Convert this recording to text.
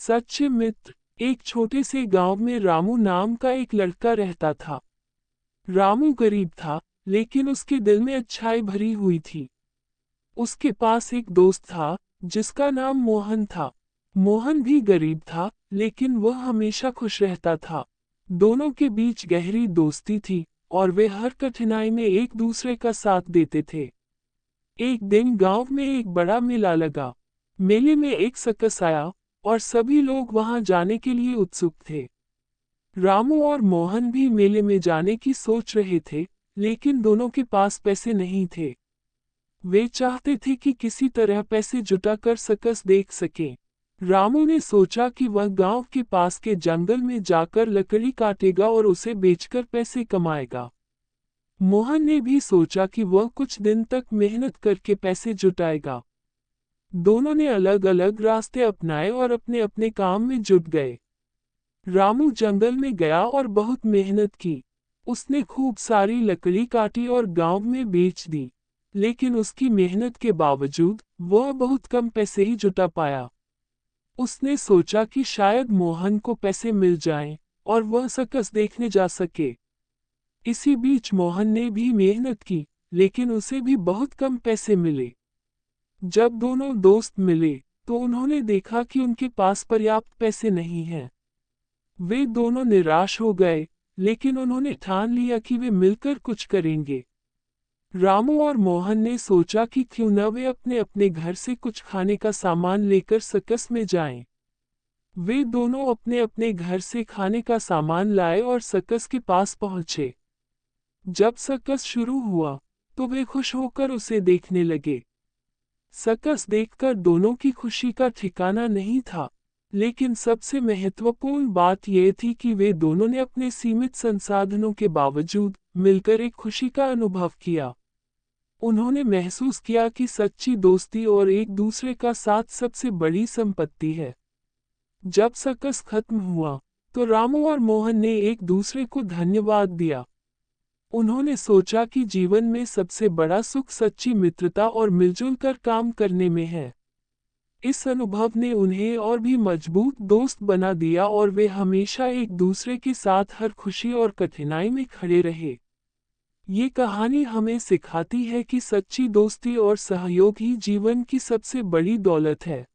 सच्चे मित्र। एक छोटे से गांव में रामू नाम का एक लड़का रहता था। रामू गरीब था, लेकिन उसके दिल में अच्छाई भरी हुई थी। उसके पास एक दोस्त था, जिसका नाम मोहन था। मोहन भी गरीब था, लेकिन वह हमेशा खुश रहता था। दोनों के बीच गहरी दोस्ती थी, और वे हर कठिनाई में एक दूसरे का साथ देते थे। एक दिन गांव में एक बड़ा मेला लगा। मेले में एक सर्कस आया, और सभी लोग वहां जाने के लिए उत्सुक थे। रामू और मोहन भी मेले में जाने की सोच रहे थे, लेकिन दोनों के पास पैसे नहीं थे। वे चाहते थे कि किसी तरह पैसे जुटाकर सर्कस देख सकें। रामू ने सोचा कि वह गांव के पास के जंगल में जाकर लकड़ी काटेगा और उसे बेचकर पैसे कमाएगा। मोहन ने भी सोचा कि वह कुछ दिन तक मेहनत करके पैसे जुटाएगा। दोनों ने अलग अलग रास्ते अपनाए और अपने अपने काम में जुट गए। रामू जंगल में गया और बहुत मेहनत की। उसने खूब सारी लकड़ी काटी और गांव में बेच दी। लेकिन उसकी मेहनत के बावजूद वह बहुत कम पैसे ही जुटा पाया। उसने सोचा कि शायद मोहन को पैसे मिल जाएं और वह सर्कस देखने जा सके। इसी बीच मोहन ने भी मेहनत की, लेकिन उसे भी बहुत कम पैसे मिले। जब दोनों दोस्त मिले, तो उन्होंने देखा कि उनके पास पर्याप्त पैसे नहीं हैं। वे दोनों निराश हो गए, लेकिन उन्होंने ठान लिया कि वे मिलकर कुछ करेंगे। रामू और मोहन ने सोचा कि क्यों न वे अपने अपने घर से कुछ खाने का सामान लेकर सर्कस में जाएं। वे दोनों अपने अपने घर से खाने का सामान लाए और सर्कस के पास पहुंचे। जब सर्कस शुरू हुआ, तो वे खुश होकर उसे देखने लगे। सर्कस देखकर दोनों की खुशी का ठिकाना नहीं था, लेकिन सबसे महत्वपूर्ण बात यह थी कि वे दोनों ने अपने सीमित संसाधनों के बावजूद मिलकर एक खुशी का अनुभव किया। उन्होंने महसूस किया कि सच्ची दोस्ती और एक दूसरे का साथ सबसे बड़ी संपत्ति है। जब सर्कस खत्म हुआ, तो रामू और मोहन ने एक दूसरे को धन्यवाद दिया। उन्होंने सोचा कि जीवन में सबसे बड़ा सुख सच्ची मित्रता और मिलजुल कर काम करने में है। इस अनुभव ने उन्हें और भी मजबूत दोस्त बना दिया और वे हमेशा एक दूसरे के साथ हर खुशी और कठिनाई में खड़े रहे। ये कहानी हमें सिखाती है कि सच्ची दोस्ती और सहयोग ही जीवन की सबसे बड़ी दौलत है।